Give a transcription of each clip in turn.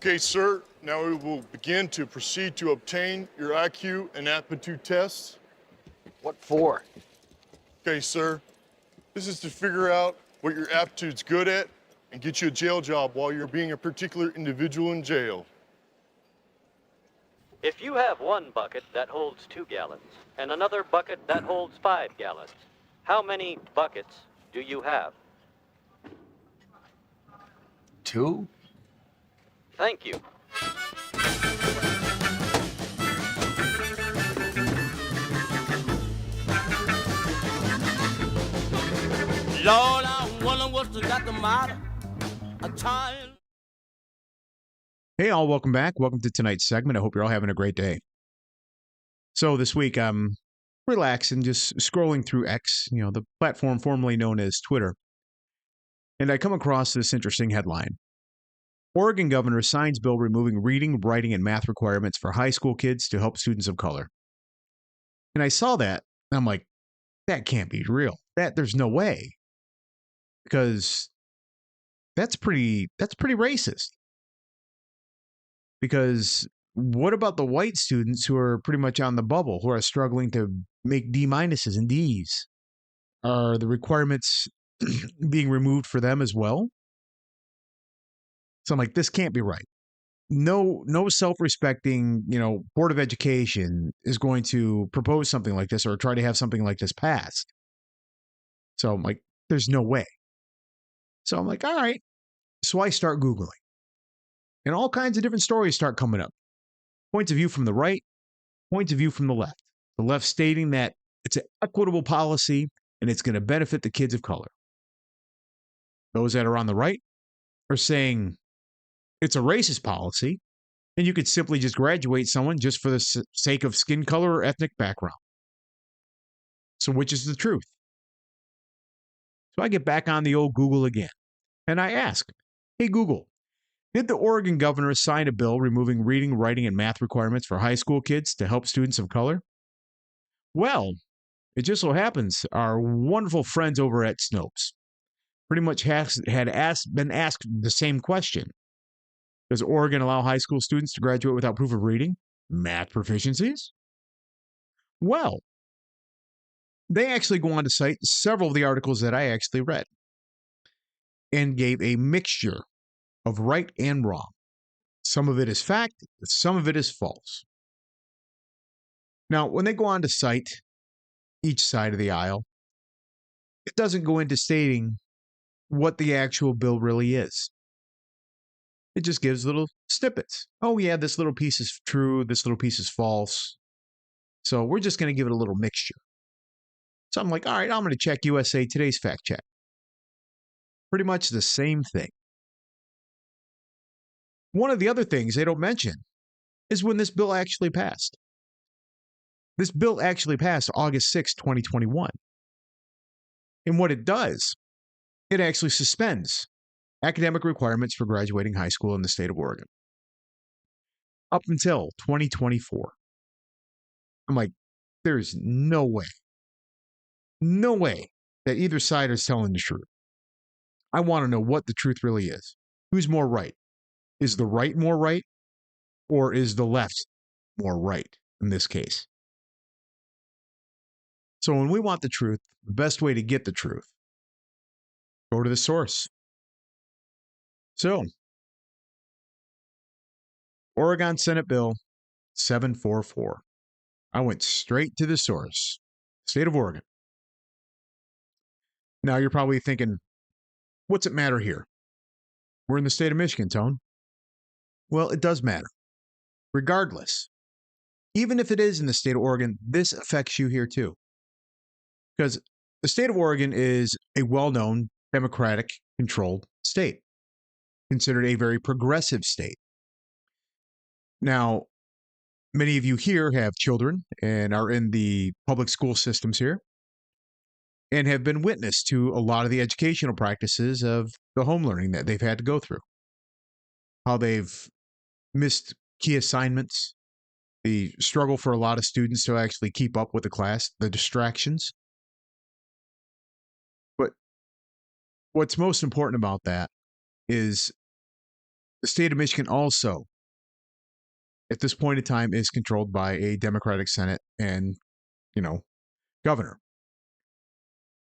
Okay, sir, now we will begin to proceed to obtain your IQ and aptitude tests. What for? Okay, sir, this is to figure out what your aptitude's good at and get you a jail job while you're being a particular individual in jail. If you have one bucket that holds 2 gallons and another bucket that holds 5 gallons, how many buckets do you have? 2? Thank you. Lord, I wonder what's got the matter. A child. Hey, all, welcome back. Welcome to tonight's segment. I hope you're all having a great day. So this week, I'm relaxing, just scrolling through X, the platform formerly known as Twitter. And I come across this interesting headline. Oregon governor signs bill removing reading, writing, and math requirements for high school kids to help students of color. And I saw that, and I'm like, that can't be real. There's no way. Because that's pretty racist. Because what about the white students who are pretty much on the bubble, who are struggling to make D- and Ds? Are the requirements being removed for them as well? So I'm like, this can't be right. No self-respecting, Board of Education is going to propose something like this or try to have something like this passed. So I'm like, there's no way. So I'm like, all right. So I start Googling. And all kinds of different stories start coming up. Points of view from the right, points of view from the left. The left stating that it's an equitable policy and it's going to benefit the kids of color. Those that are on the right are saying it's a racist policy and you could simply just graduate someone just for the sake of skin color or ethnic background. So which is the truth? So I get back on the old Google again and I ask, hey, Google, did the Oregon governor sign a bill removing reading, writing, and math requirements for high school kids to help students of color? Well, it just so happens our wonderful friends over at Snopes pretty much been asked the same question. Does Oregon allow high school students to graduate without proof of reading, math proficiencies? Well, they actually go on to cite several of the articles that I actually read and gave a mixture of right and wrong. Some of it is fact, some of it is false. Now, when they go on to cite each side of the aisle, it doesn't go into stating what the actual bill really is. It just gives little snippets. Oh, yeah, this little piece is true, this little piece is false. So we're just going to give it a little mixture. So I'm like, all right, I'm going to check USA Today's fact check. Pretty much the same thing. One of the other things they don't mention is when this bill actually passed. This bill actually passed August 6, 2021. And what it does, it actually suspends academic requirements for graduating high school in the state of Oregon up until 2024. I'm like, there's no way that either side is telling the truth. I want to know what the truth really is. Who's more right? Is the right more right? Or is the left more right in this case? So when we want the truth, the best way to get the truth, go to the source. So, Oregon Senate Bill 744. I went straight to the source, state of Oregon. Now you're probably thinking, what's it matter here? We're in the state of Michigan, Tone. Well, it does matter. Regardless, even if it is in the state of Oregon, this affects you here too. Because the state of Oregon is a well-known Democratic-controlled state, considered a very progressive state. Now, many of you here have children and are in the public school systems here and have been witness to a lot of the educational practices of the home learning that they've had to go through. How they've missed key assignments, the struggle for a lot of students to actually keep up with the class, the distractions. But what's most important about that is the state of Michigan also, at this point in time, is controlled by a Democratic Senate and, governor.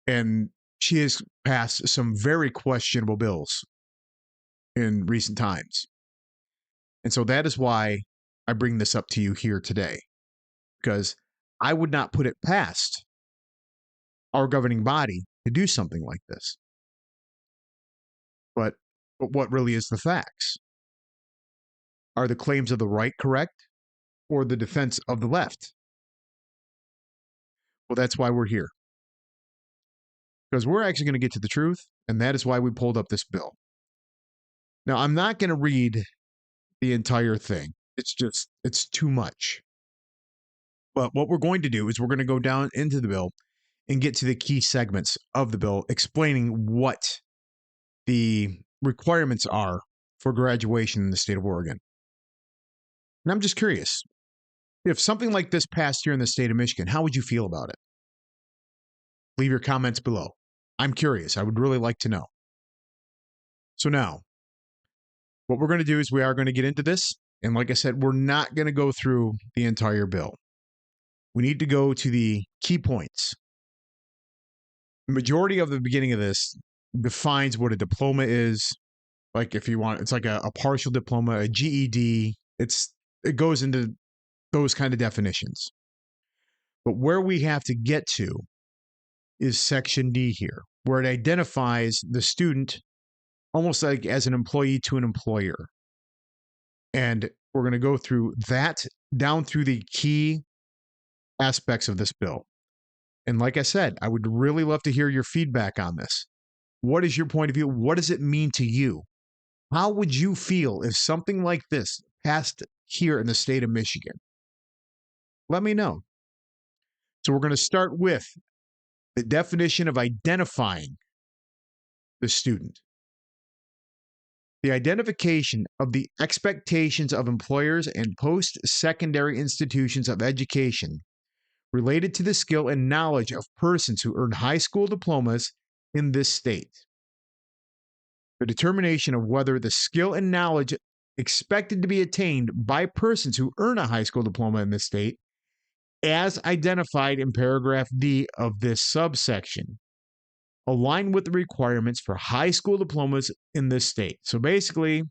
And she has passed some very questionable bills in recent times. And so that is why I bring this up to you here today, because I would not put it past our governing body to do something like this. But what really is the facts? Are the claims of the right correct, or the defense of the left? Well, that's why we're here. Because we're actually going to get to the truth, and that is why we pulled up this bill. Now, I'm not going to read the entire thing. It's too much. But what we're going to do is we're going to go down into the bill and get to the key segments of the bill, explaining what the requirements are for graduation in the state of Oregon. And I'm just curious, if something like this passed here in the state of Michigan, how would you feel about it? Leave your comments below. I'm curious. I would really like to know. So now, what we're going to do is we are going to get into this. And like I said, we're not going to go through the entire bill. We need to go to the key points. The majority of the beginning of this defines what a diploma is. Like if you want, it's like a partial diploma, a GED. It goes into those kind of definitions. But where we have to get to is Section D here, where it identifies the student almost like as an employee to an employer. And we're going to go through that down through the key aspects of this bill. And like I said, I would really love to hear your feedback on this. What is your point of view? What does it mean to you? How would you feel if something like this passed here in the state of Michigan? Let me know. So we're going to start with the definition of identifying the student. The identification of the expectations of employers and post-secondary institutions of education related to the skill and knowledge of persons who earn high school diplomas in this state. The determination of whether the skill and knowledge expected to be attained by persons who earn a high school diploma in this state, as identified in paragraph D of this subsection, align with the requirements for high school diplomas in this state. So basically,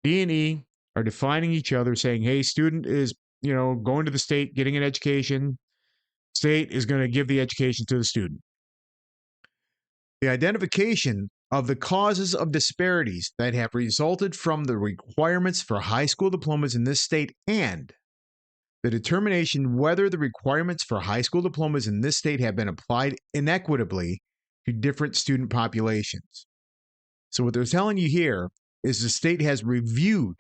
D and E are defining each other, saying, hey, student is, going to the state, getting an education. State is going to give the education to the student. The identification of the causes of disparities that have resulted from the requirements for high school diplomas in this state, and the determination whether the requirements for high school diplomas in this state have been applied inequitably to different student populations. So what they're telling you here is the state has reviewed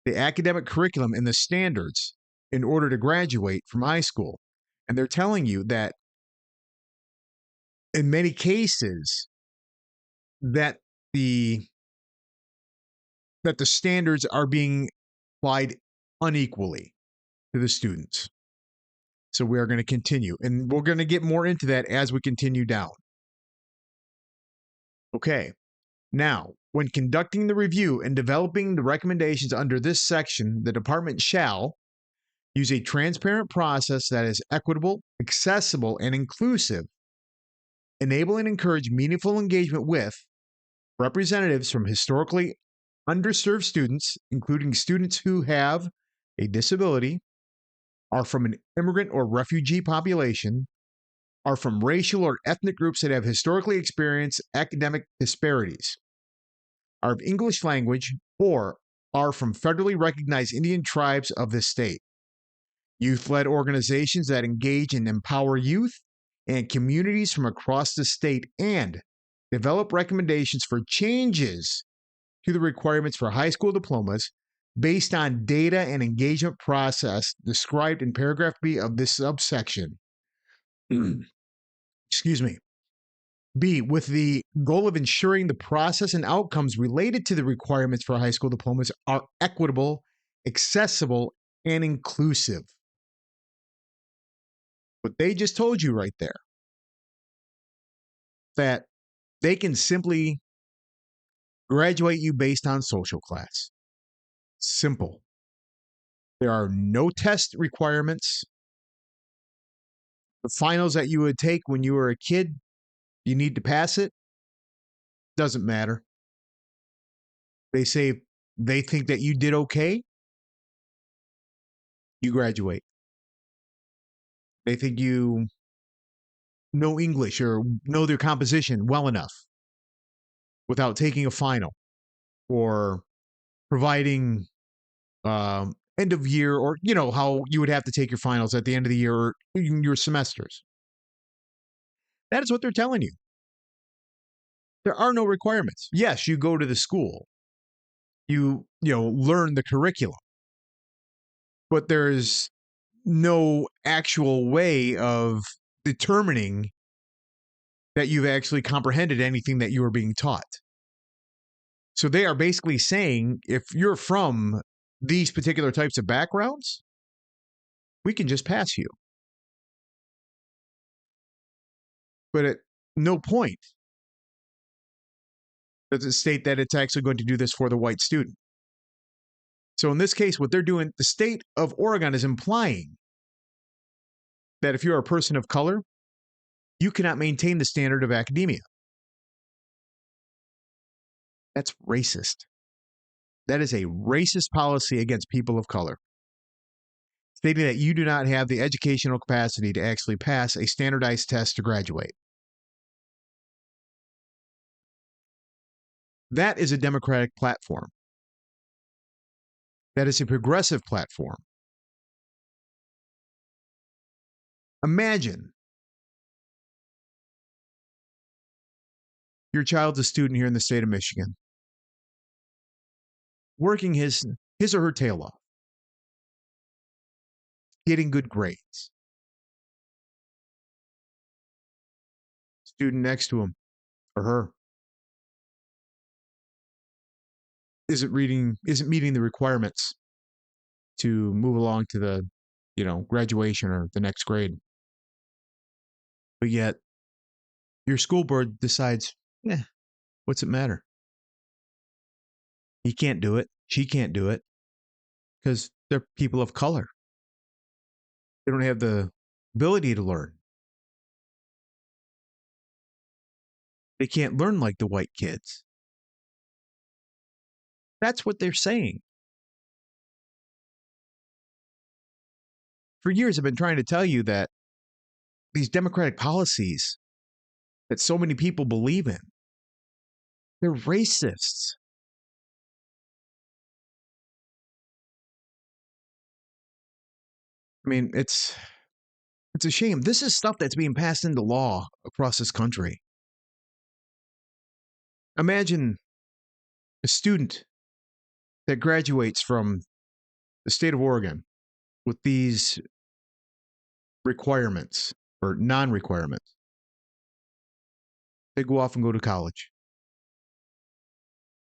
the academic curriculum and the standards in order to graduate from high school. And they're telling you that in many cases that the standards are being applied unequally to the students. So we are going to continue, and we're going to get more into that as we continue down. Okay. Now, when conducting the review and developing the recommendations under this section, the department shall use a transparent process that is equitable, accessible, and inclusive, enable and encourage meaningful engagement with representatives from historically underserved students, including students who have a disability, are from an immigrant or refugee population, are from racial or ethnic groups that have historically experienced academic disparities, are of English language, or are from federally recognized Indian tribes of this state. Youth-led organizations that engage and empower youth and communities from across the state, and develop recommendations for changes to the requirements for high school diplomas based on data and engagement process described in paragraph B of this subsection. Excuse me. B, with the goal of ensuring the process and outcomes related to the requirements for high school diplomas are equitable, accessible, and inclusive. What they just told you right there, that they can simply graduate you based on social class. Simple. There are no test requirements. The finals that you would take when you were a kid, you need to pass it. Doesn't matter. They say they think that you did okay, you graduate. They think you know English or know their composition well enough without taking a final or providing end of year, or how you would have to take your finals at the end of the year or your semesters. That is what they're telling you. There are no requirements. Yes, you go to the school. You learn the curriculum. But there's no actual way of determining that you've actually comprehended anything that you are being taught. So they are basically saying, if you're from these particular types of backgrounds, we can just pass you. But at no point does it state that it's actually going to do this for the white student. So in this case, what they're doing, the state of Oregon is implying that if you're a person of color, you cannot maintain the standard of academia. That's racist. That is a racist policy against people of color, stating that you do not have the educational capacity to actually pass a standardized test to graduate. That is a Democratic platform. That is a progressive platform. Imagine your child's a student here in the state of Michigan, working his or her tail off, getting good grades. Student next to him or her isn't meeting the requirements to move along to the, graduation or the next grade. But yet your school board decides, what's it matter? He can't do it. She can't do it because they're people of color. They don't have the ability to learn. They can't learn like the white kids. That's what they're saying. For years, I've been trying to tell you that these democratic policies that so many people believe in, they're racists. I mean, it's a shame. This is stuff that's being passed into law across this country. Imagine a student that graduates from the state of Oregon with these requirements or non-requirements. They go off and go to college,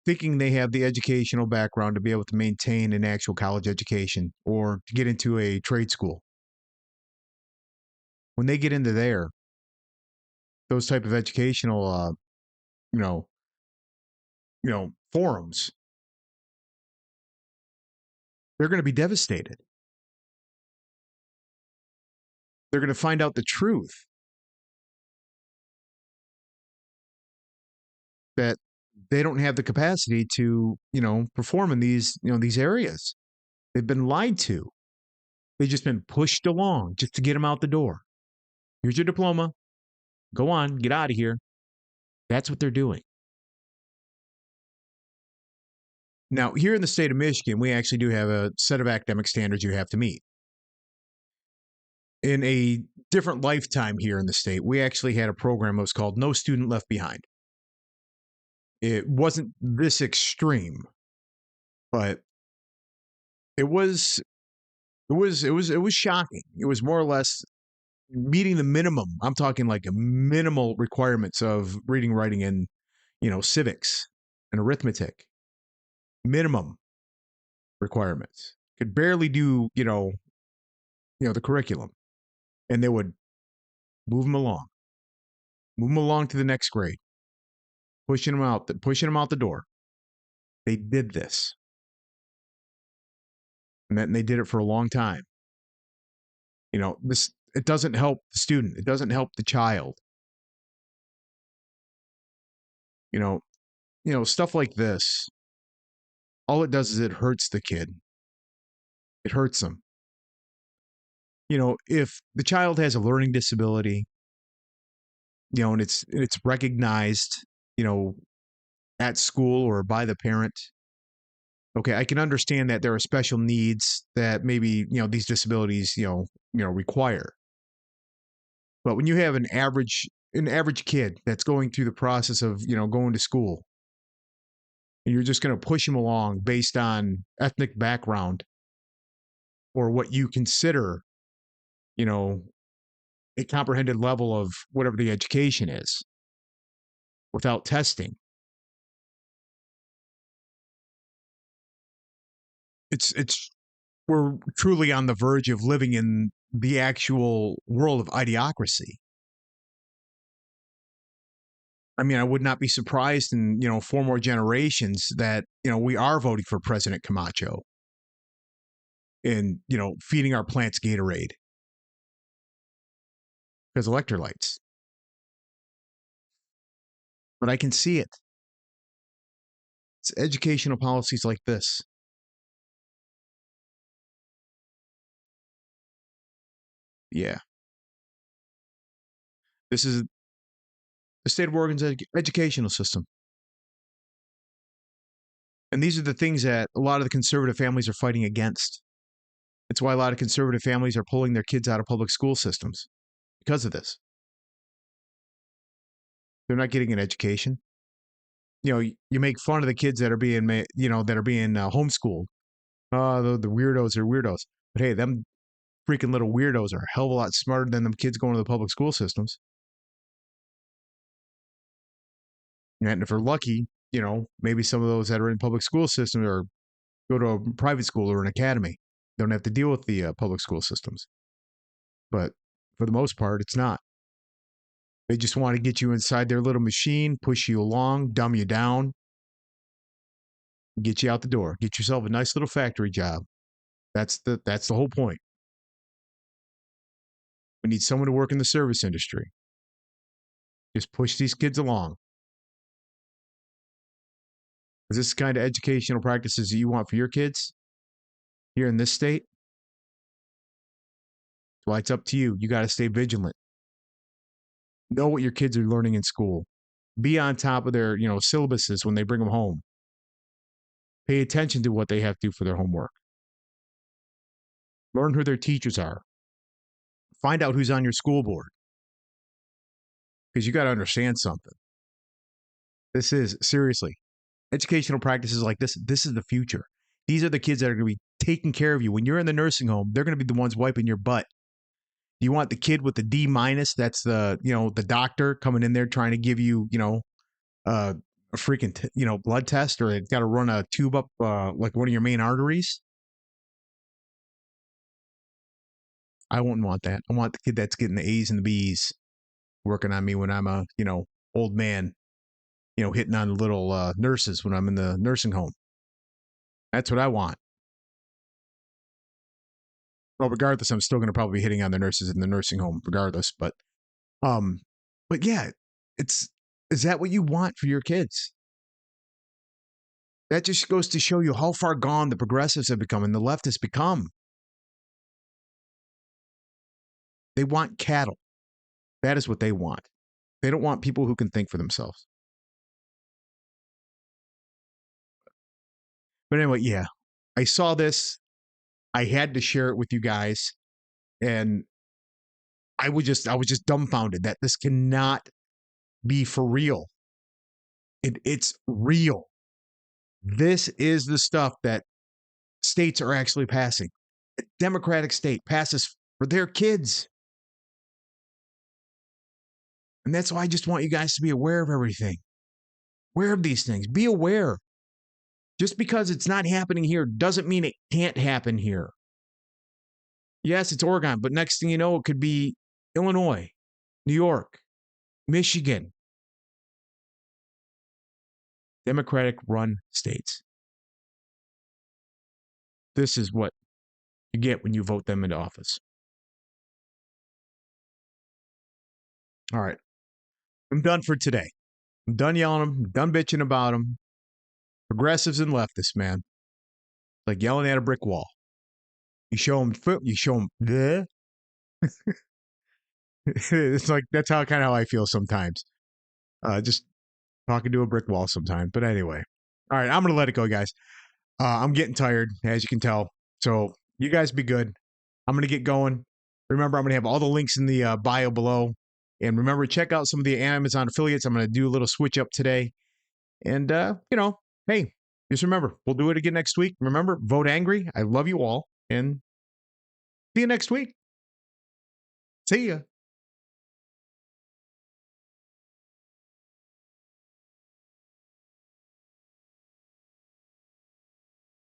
thinking they have the educational background to be able to maintain an actual college education or to get into a trade school. When they get into those type of educational, forums, they're going to be devastated. They're going to find out the truth that they don't have the capacity to, perform in these areas. They've been lied to. They've just been pushed along just to get them out the door. Here's your diploma. Go on, get out of here. That's what they're doing. Now, here in the state of Michigan, we actually do have a set of academic standards you have to meet. In a different lifetime here in the state, we actually had a program that was called No Student Left Behind. It wasn't this extreme, but it was shocking. It was more or less meeting the minimum. I'm talking like a minimal requirements of reading, writing, and civics and arithmetic. Minimum requirements. Could barely do the curriculum, and they would move them along to the next grade, pushing them out the door. They did this. And they did it for a long time. It doesn't help the student. It doesn't help the child. Stuff like this, all it does is it hurts the kid. It hurts them. If the child has a learning disability, and it's recognized, at school or by the parent, okay, I can understand that there are special needs that maybe, these disabilities, require. But when you have an average kid that's going through the process of, going to school, and you're just going to push him along based on ethnic background or what you consider, a comprehended level of whatever the education is without testing. We're truly on the verge of living in the actual world of idiocracy. I mean, I would not be surprised in, 4 more generations that, we are voting for President Camacho and, feeding our plants Gatorade because electrolytes. But I can see it. It's educational policies like this. Yeah. This is the state of Oregon's educational system. And these are the things that a lot of the conservative families are fighting against. It's why a lot of conservative families are pulling their kids out of public school systems because of this. They're not getting an education. You make fun of the kids that are being, homeschooled. Oh, the weirdos are weirdos. But hey, them freaking little weirdos are a hell of a lot smarter than them kids going to the public school systems. And if they're lucky, maybe some of those that are in public school system or go to a private school or an academy. Don't have to deal with the public school systems. But for the most part, it's not. They just want to get you inside their little machine, push you along, dumb you down, get you out the door. Get yourself a nice little factory job. That's the whole point. We need someone to work in the service industry. Just push these kids along. Is this the kind of educational practices that you want for your kids here in this state? Well, it's up to you. You got to stay vigilant. Know what your kids are learning in school. Be on top of their, syllabuses when they bring them home. Pay attention to what they have to do for their homework. Learn who their teachers are. Find out who's on your school board. Because you got to understand something. This is, seriously, educational practices like this is the future. These are the kids that are going to be taking care of you. When you're in the nursing home, they're going to be the ones wiping your butt. You want the kid with the D-, that's the doctor coming in there trying to give you, a freaking, blood test, or they've got to run a tube up like one of your main arteries. I wouldn't want that. I want the kid that's getting the A's and the B's working on me when I'm a, old man, hitting on little nurses when I'm in the nursing home. That's what I want. Well, regardless, I'm still going to probably be hitting on the nurses in the nursing home regardless. But yeah, is that what you want for your kids? That just goes to show you how far gone the progressives have become and the left has become. They want cattle. That is what they want. They don't want people who can think for themselves. But anyway, yeah, I saw this. I had to share it with you guys. And I was just dumbfounded that this cannot be for real. It's real. This is the stuff that states are actually passing. A Democratic state passes for their kids. And that's why I just want you guys to be aware of everything. Aware of these things. Be aware. Just because it's not happening here doesn't mean it can't happen here. Yes, it's Oregon, but next thing you know, it could be Illinois, New York, Michigan. Democratic-run states. This is what you get when you vote them into office. All right. I'm done for today. I'm done yelling them. I'm done bitching about them. Progressives and leftists, man. Like yelling at a brick wall. You show them foot, you show them bleh. It's like that's how I feel sometimes. Just talking to a brick wall sometimes. But anyway. All right, I'm gonna let it go, guys. I'm getting tired, as you can tell. So you guys be good. I'm gonna get going. Remember, I'm gonna have all the links in the bio below. And remember, check out some of the Amazon affiliates. I'm gonna do a little switch up today. And hey, just remember, we'll do it again next week. Remember, vote angry. I love you all, and see you next week. See ya.